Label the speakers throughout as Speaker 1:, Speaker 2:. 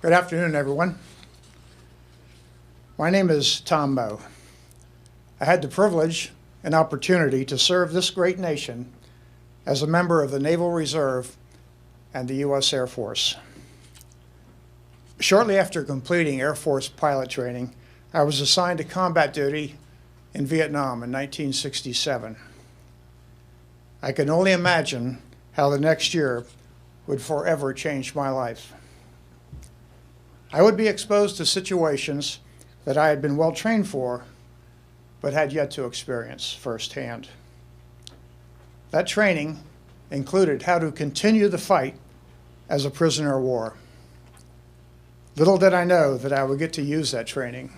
Speaker 1: Good afternoon, everyone. My name is Tom Moe. I had the privilege and opportunity to serve this great nation as a member of the Naval Reserve and the U.S. Air Force. Shortly after completing Air Force pilot training, I was assigned to combat duty in Vietnam in 1967. I can only imagine how the next year would forever change my life. I would be exposed to situations that I had been well trained for, but had yet to experience firsthand. That training included how to continue the fight as a prisoner of war. Little did I know that I would get to use that training.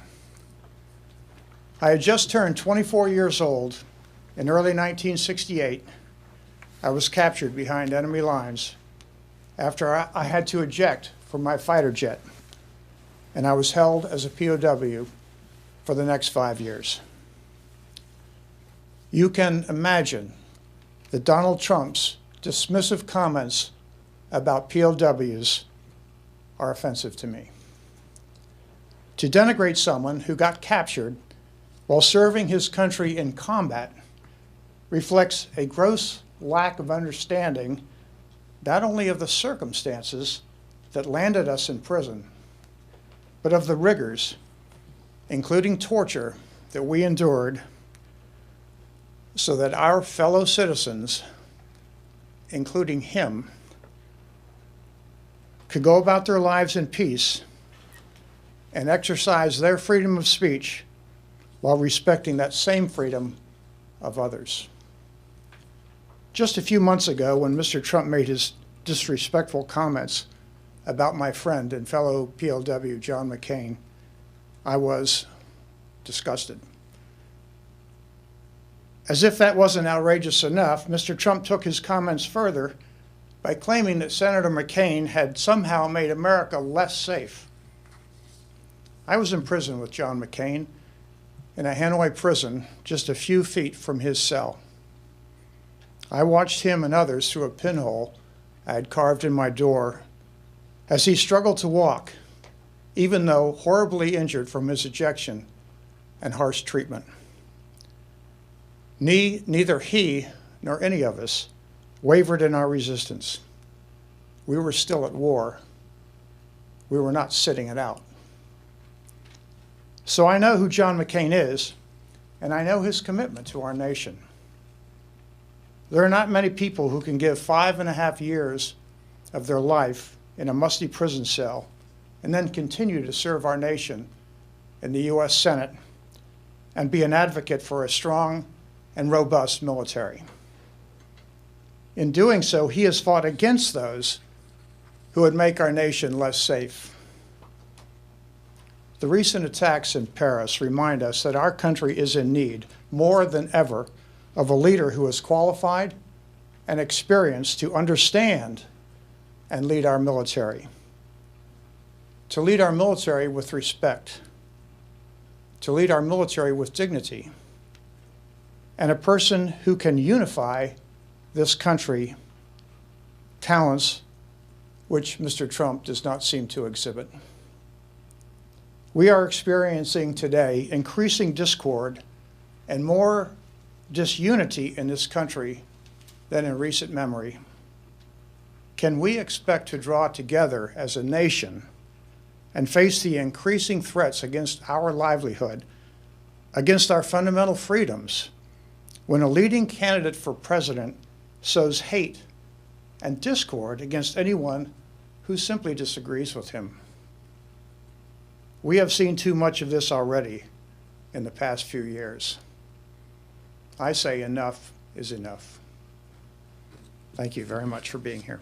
Speaker 1: I had just turned 24 years old in early 1968. I was captured behind enemy lines after I had to eject from my fighter jet, and I was held as a POW for the next 5 years. You can imagine that Donald Trump's dismissive comments about POWs are offensive to me. To denigrate someone who got captured while serving his country in combat reflects a gross lack of understanding not only of the circumstances that landed us in prison, but of the rigors, including torture, that we endured so that our fellow citizens, including him, could go about their lives in peace and exercise their freedom of speech while respecting that same freedom of others. Just a few months ago, when Mr. Trump made his disrespectful comments about my friend and fellow POW, John McCain, I was disgusted. As if that wasn't outrageous enough, Mr. Trump took his comments further by claiming that Senator McCain had somehow made America less safe. I was in prison with John McCain in a Hanoi prison just a few feet from his cell. I watched him and others through a pinhole I had carved in my door as he struggled to walk, even though horribly injured from his ejection and harsh treatment. Neither he nor any of us wavered in our resistance. We were still at war. We were not sitting it out. So I know who John McCain is, and I know his commitment to our nation. There are not many people who can give 5.5 years of their life in a musty prison cell and then continue to serve our nation in the U.S. Senate and be an advocate for a strong and robust military. In doing so, he has fought against those who would make our nation less safe. The recent attacks in Paris remind us that our country is in need, more than ever, of a leader who is qualified and experienced to understand and lead our military. To lead our military with respect, to lead our military with dignity, and a person who can unify this country, talents which Mr. Trump does not seem to exhibit. We are experiencing today increasing discord and more disunity in this country than in recent memory. Can we expect to draw together as a nation and face the increasing threats against our livelihood, against our fundamental freedoms, when a leading candidate for president sows hate and discord against anyone who simply disagrees with him? We have seen too much of this already in the past few years. I say enough is enough. Thank you very much for being here.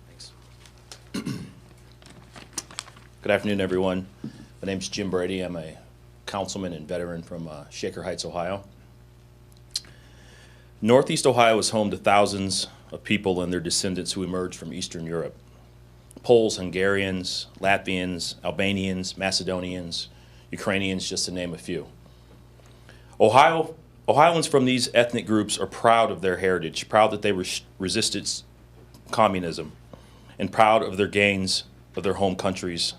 Speaker 2: Thanks. Good afternoon, everyone. My name's Jim Brady. I'm a councilman and veteran from Shaker Heights, Ohio. Northeast Ohio is home to thousands of people and their descendants who emerged from Eastern Europe. Poles, Hungarians, Latvians, Albanians, Macedonians, Ukrainians, just to name a few. Ohioans from these ethnic groups are proud of their heritage, proud that they resisted communism and proud of their gains of their home countries,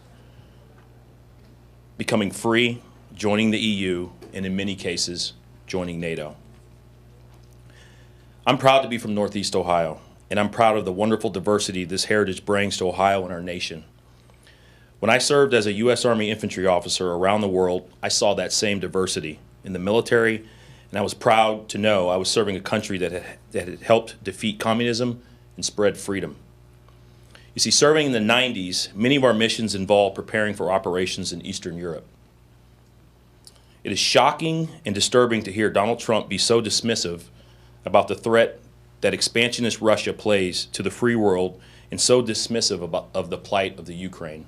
Speaker 2: becoming free, joining the EU, and in many cases, joining NATO. I'm proud to be from Northeast Ohio, and I'm proud of the wonderful diversity this heritage brings to Ohio and our nation. When I served as a U.S. Army infantry officer around the world, I saw that same diversity in the military, and I was proud to know I was serving a country that had helped defeat communism and spread freedom. You see, serving in the 90s, many of our missions involved preparing for operations in Eastern Europe. It is shocking and disturbing to hear Donald Trump be so dismissive about the threat that expansionist Russia plays to the free world and so dismissive of the plight of the Ukraine.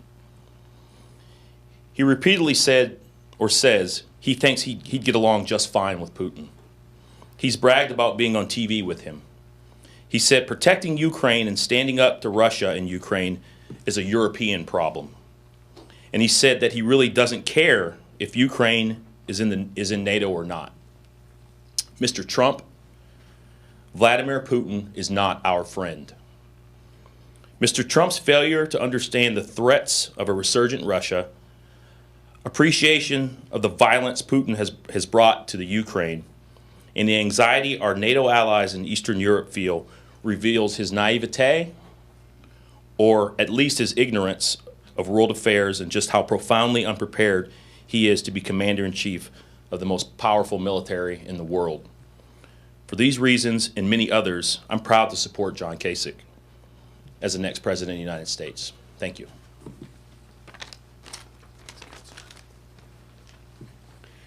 Speaker 2: He repeatedly said or says he thinks he'd get along just fine with Putin. He's bragged about being on TV with him. He said protecting Ukraine and standing up to Russia in Ukraine is a European problem. And he said that he really doesn't care if Ukraine is in NATO or not. Mr. Trump, Vladimir Putin is not our friend. Mr. Trump's failure to understand the threats of a resurgent Russia, appreciation of the violence Putin has brought to the Ukraine, and the anxiety our NATO allies in Eastern Europe feel reveals his naivete, or at least his ignorance of world affairs and just how profoundly unprepared he is to be commander-in-chief of the most powerful military in the world. For these reasons and many others, I'm proud to support John Kasich as the next President of the United States. Thank you.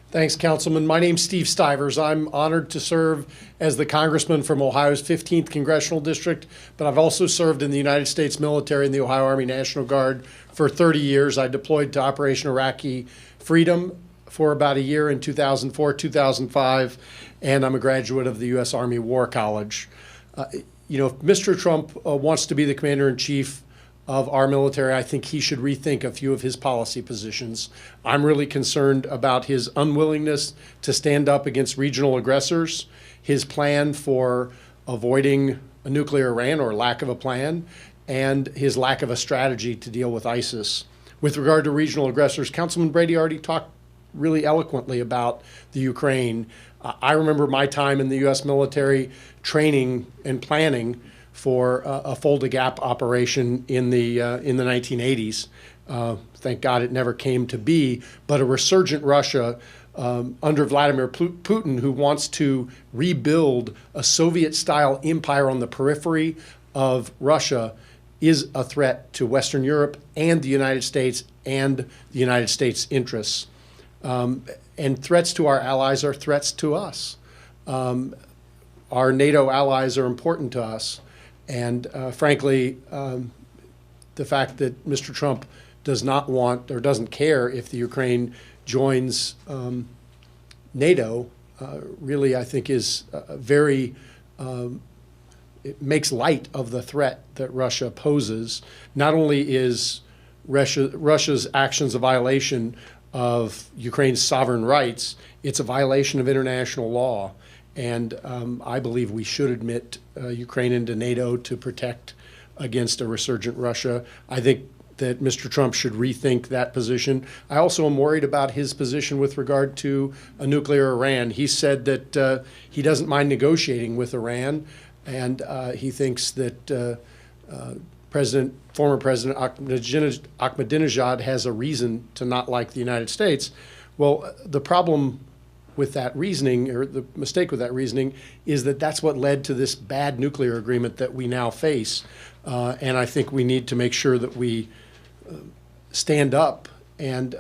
Speaker 3: Thanks, Councilman. My name's Steve Stivers. I'm honored to serve as the congressman from Ohio's 15th Congressional District, but I've also served in the United States military in the Ohio Army National Guard for 30 years. I deployed to Operation Iraqi Freedom for about a year in 2004, 2005, and I'm a graduate of the U.S. Army War College. If Mr. Trump wants to be the commander-in-chief of our military, I think he should rethink a few of his policy positions. I'm really concerned about his unwillingness to stand up against regional aggressors, his plan for avoiding a nuclear Iran or lack of a plan, and his lack of a strategy to deal with ISIS. With regard to regional aggressors, Councilman Brady already talked really eloquently about the Ukraine. I remember my time in the U.S. military training and planning for a Fulda Gap operation in the 1980s. Thank God it never came to be, but a resurgent Russia under Vladimir Putin, who wants to rebuild a Soviet-style empire on the periphery of Russia, is a threat to Western Europe and the United States and the United States' interests. And threats to our allies are threats to us. Our NATO allies are important to us. And frankly, the fact that Mr. Trump does not want or doesn't care if the Ukraine joins NATO really, I think, is very, it makes light of the threat that Russia poses. Not only is Russia's actions a violation of Ukraine's sovereign rights, it's a violation of international law. And I believe we should admit Ukraine into NATO to protect against a resurgent Russia. I think that Mr. Trump should rethink that position. I also am worried about his position with regard to a nuclear Iran. He said that he doesn't mind negotiating with Iran, and he thinks that former President Ahmadinejad has a reason to not like the United States. Well, the problem with that reasoning, or the mistake with that reasoning, is that that's what led to this bad nuclear agreement that we now face. And I think we need to make sure that we stand up and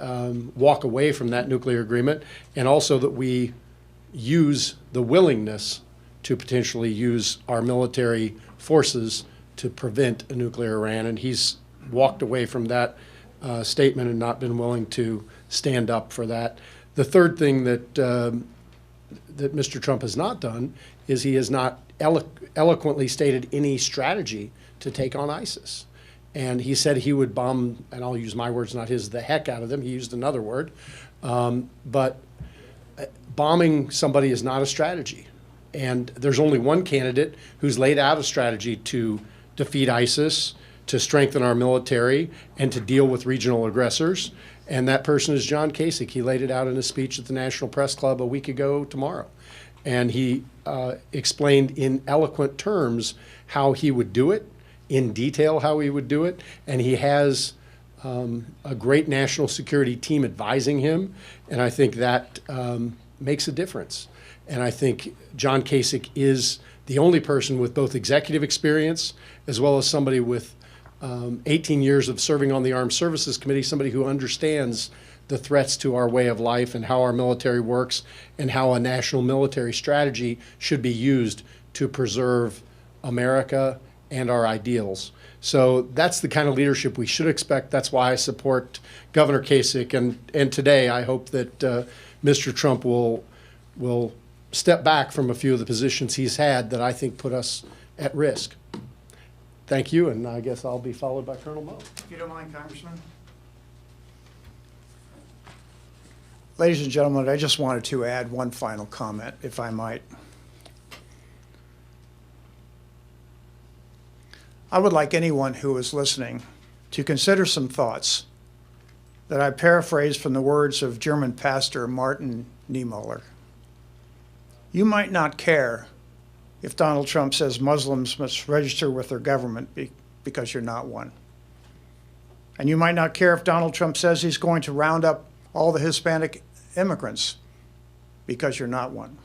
Speaker 3: walk away from that nuclear agreement, and also that we use the willingness to potentially use our military forces to prevent a nuclear Iran. And he's walked away from that statement and not been willing to stand up for that. The third thing that that Mr. Trump has not done is he has not eloquently stated any strategy to take on ISIS. And he said he would bomb, and I'll use my words, not his, the heck out of them. He used another word. But bombing somebody is not a strategy. And there's only one candidate who's laid out a strategy to defeat ISIS, to strengthen our military, and to deal with regional aggressors. And that person is John Kasich. He laid it out in a speech at the National Press Club a week ago tomorrow. And he explained in eloquent terms how he would do it, in detail how he would do it. And he has a great national security team advising him. And I think that makes a difference. And I think John Kasich is the only person with both executive experience as well as somebody with 18 years of serving on the Armed Services Committee, somebody who understands the threats to our way of life and how our military works and how a national military strategy should be used to preserve America and our ideals. So that's the kind of leadership we should expect. That's why I support Governor Kasich. And today I hope that Mr. Trump will step back from a few of the positions he's had that I think put us at risk. Thank you, and I guess I'll be followed by Colonel Moe.
Speaker 1: If you don't mind, Congressman. Ladies and gentlemen, I just wanted to add one final comment, if I might. I would like anyone who is listening to consider some thoughts that I paraphrase from the words of German pastor Martin Niemöller. You might not care if Donald Trump says Muslims must register with their government because you're not one. And you might not care if Donald Trump says he's going to round up all the Hispanic immigrants because you're not one.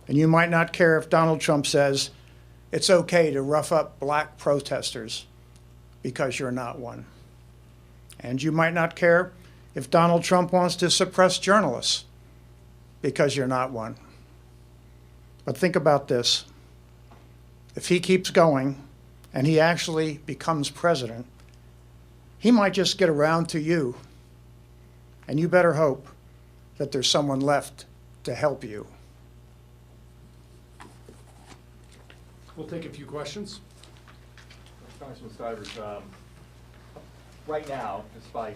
Speaker 1: And you might not care if Donald Trump says it's okay to rough up black protesters because you're not one. And you might not care if Donald Trump wants to suppress journalists because you're not one. But think about this. If he keeps going and he actually becomes president, he might just get around to you. And you better hope that there's someone left to help you.
Speaker 3: We'll take a few questions.
Speaker 4: Congressman Stivers, right now, despite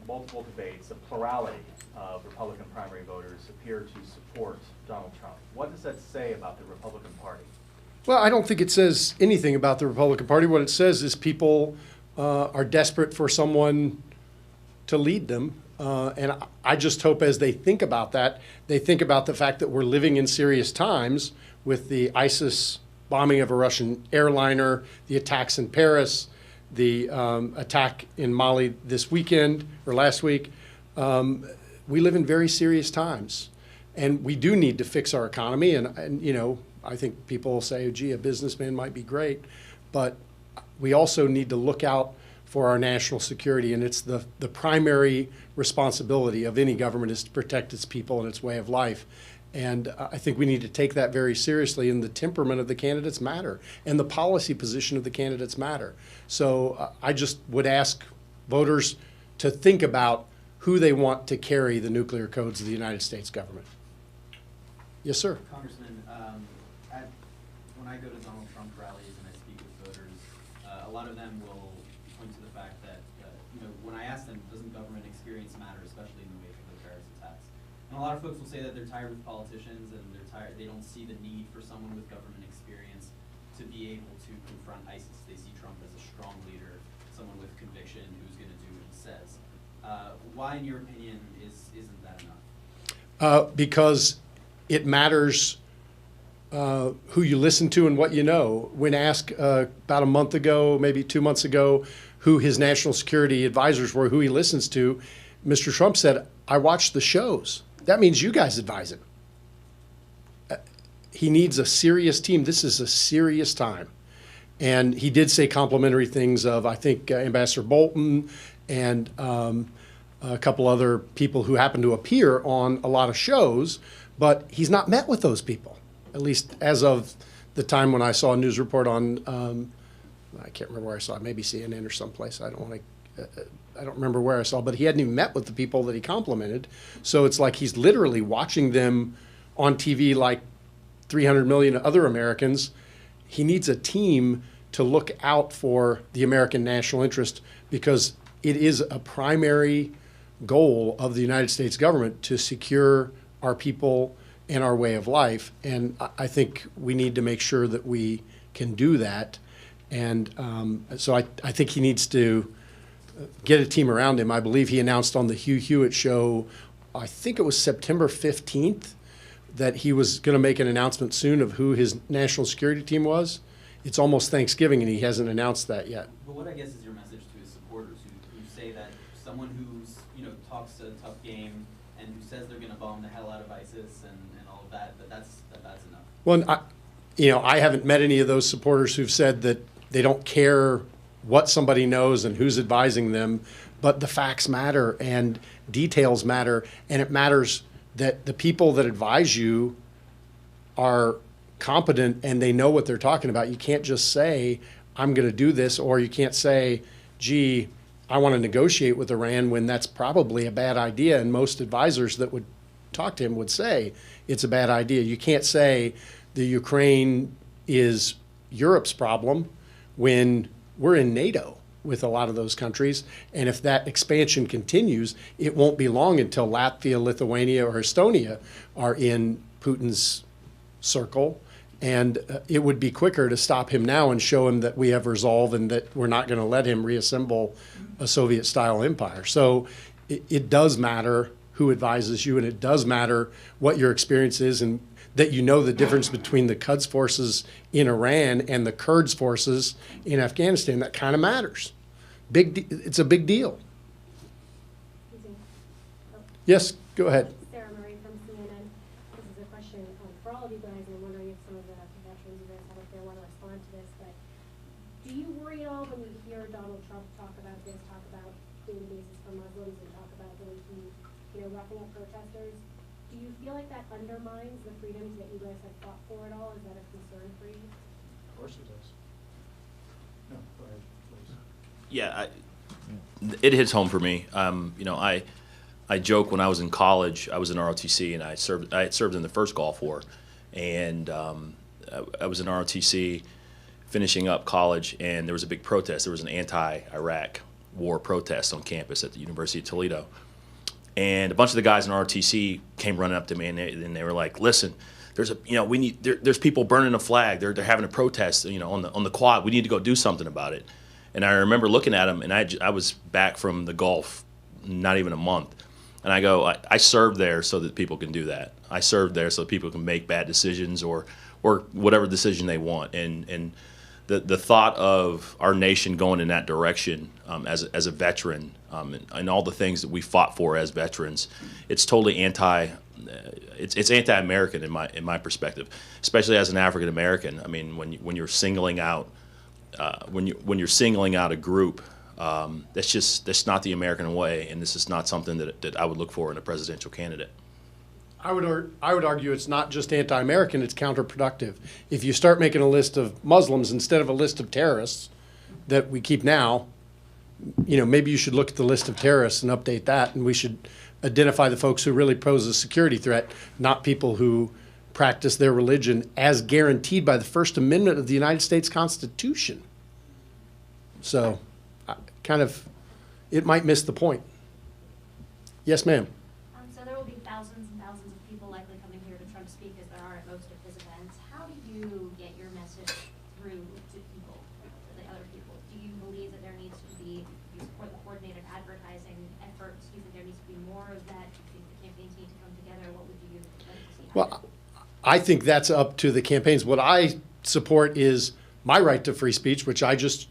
Speaker 4: multiple debates, a plurality of Republican primary voters appear to support Donald Trump. What does that say about the Republican Party?
Speaker 3: Well, I don't think it says anything about the Republican Party. What it says is people are desperate for someone to lead them. And I just hope as they think about that, they think about the fact that we're living in serious times with the ISIS bombing of a Russian airliner, the attacks in Paris, the attack in Mali this weekend or last week. We live in very serious times, and we do need to fix our economy. And you know, I think people will say, oh, gee, a businessman might be great, but we also need to look out for our national security, and it's the primary responsibility of any government is to protect its people and its way of life. And I think we need to take that very seriously, and the temperament of the candidates matter, and the policy position of the candidates matter. So I just would ask voters to think about who they want to carry the nuclear codes of the United States government. Yes, sir.
Speaker 5: Congressman, when I go to Donald Trump rallies and I speak with voters, a lot of them will point to the fact that, when I ask them, doesn't government experience matter, especially in the wake of the Paris attacks? And a lot of folks will say that they're tired with politicians and they don't see the need for someone with government experience to be able to confront ISIS. They see Trump as a strong leader, someone with conviction who's going to do what he says. Why, in your opinion, isn't that enough?
Speaker 3: Because it matters who you listen to and what you know. When asked about a month ago, maybe 2 months ago, who his national security advisors were, who he listens to, Mr. Trump said, I watch the shows. That means you guys advise him. He needs a serious team. This is a serious time. And he did say complimentary things of, I think, Ambassador Bolton and a couple other people who happen to appear on a lot of shows, but he's not met with those people, at least as of the time when I saw a news report on, I can't remember where I saw it, maybe CNN or someplace. I don't remember where I saw, but he hadn't even met with the people that he complimented. So it's like he's literally watching them on TV like 300 million other Americans. He needs a team to look out for the American national interest, because it is a primary goal of the United States government to secure our people and our way of life. And I think we need to make sure that we can do that. And so I think he needs to get a team around him. I believe he announced on the Hugh Hewitt show, I think it was September 15th, that he was going to make an announcement soon of who his national security team was. It's almost Thanksgiving and he hasn't announced that yet.
Speaker 5: But what I guess is your message to his supporters who say that someone who's, talks a tough game and who says they're going to bomb the hell out of ISIS and all of that, that's enough?
Speaker 3: Well, I haven't met any of those supporters who've said that they don't care what somebody knows and who's advising them, but the facts matter and details matter, and it matters that the people that advise you are competent and they know what they're talking about. You can't just say, I'm going to do this, or you can't say, gee, I want to negotiate with Iran, when that's probably a bad idea, and most advisors that would talk to him would say it's a bad idea. You can't say the Ukraine is Europe's problem when we're in NATO with a lot of those countries, and if that expansion continues, it won't be long until Latvia, Lithuania, or Estonia are in Putin's circle, and it would be quicker to stop him now and show him that we have resolve and that we're not going to let him reassemble a Soviet-style empire. So it does matter who advises you, and it does matter what your experience is, and that you know the difference between the Quds forces in Iran and the Kurds forces in Afghanistan. That kind of matters. It's a big deal. Yes, go ahead.
Speaker 6: Sarah Murray from CNN. This is a question for all of you guys, and I'm wondering if some of the veterans you guys have up there want to respond to this. But do you worry at all when you hear Donald Trump talk about this, talk about databases for Muslims, and talk about the way he, roughing up protesters? Do you feel like that undermines the freedoms that you guys have fought for at all? Is that a concern for you?
Speaker 1: Of course it does. No, go ahead, please.
Speaker 2: Yeah, it hits home for me. I joke when I was in college, I was in ROTC, and I had served in the first Gulf War, and I was in ROTC finishing up college, and there was a big protest. There was an anti-Iraq war protest on campus at the University of Toledo. And a bunch of the guys in ROTC came running up to me, and they were like, "Listen, there's there's people burning a flag. They're having a protest, on the quad. We need to go do something about it." And I remember looking at them, and I was back from the Gulf, not even a month, and I go, I served there so that people can do that. I served there so that people can make bad decisions or whatever decision they want. And the thought of our nation going in that direction as a veteran, and all the things that we fought for as veterans, it's totally it's anti-American in my perspective, especially as an African American. I mean, when you're singling out when you're singling out a group, that's not the American way, and this is not something that I would look for in a presidential candidate.
Speaker 3: I would argue it's not just anti-American, it's counterproductive. If you start making a list of Muslims instead of a list of terrorists that we keep now, maybe you should look at the list of terrorists and update that, and we should identify the folks who really pose a security threat, not people who practice their religion as guaranteed by the First Amendment of the United States Constitution. So, it might miss the point. Yes, ma'am.
Speaker 6: So there will be thousands and thousands of people likely coming here to Trump speak, as there are at most of his events. How do you get your message through to people, to the other people? Do you believe that there needs to be, you support the coordinated advertising efforts? Do you think there needs to be more of that? Do you think the campaigns need to come together? What would you like to see happen?
Speaker 3: Well, I think that's up to the campaigns. What I support is my right to free speech, which I just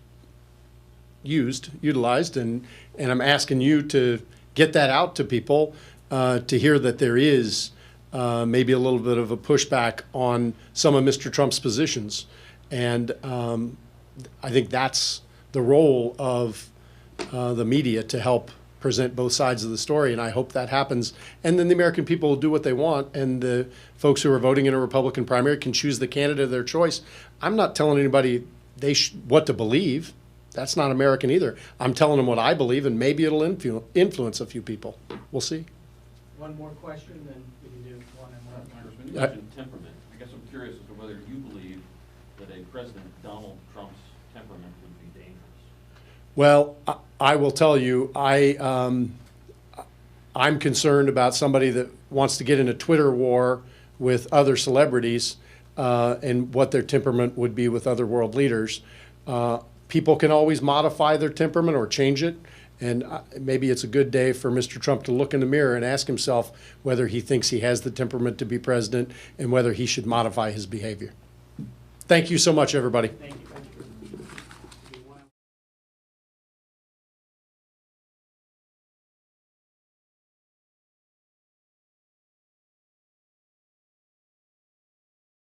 Speaker 3: utilized, and I'm asking you to get that out to people, to hear that there is maybe a little bit of a pushback on some of Mr. Trump's positions. And I think that's the role of the media, to help present both sides of the story, and I hope that happens. And then the American people will do what they want, and the folks who are voting in a Republican primary can choose the candidate of their choice. I'm not telling anybody what to believe. That's not American either. I'm telling them what I believe, and maybe it'll influence a few people. We'll see.
Speaker 7: One more question, then we can do one and one.
Speaker 8: Congressman, you mentioned temperament. I guess I'm curious as to whether you believe that a President Donald Trump's temperament would be dangerous.
Speaker 3: Well, I will tell you, I'm concerned about somebody that wants to get in a Twitter war with other celebrities, and what their temperament would be with other world leaders. People can always modify their temperament or change it. And maybe it's a good day for Mr. Trump to look in the mirror and ask himself whether he thinks he has the temperament to be president and whether he should modify his behavior. Thank you so much, everybody.
Speaker 7: Thank you.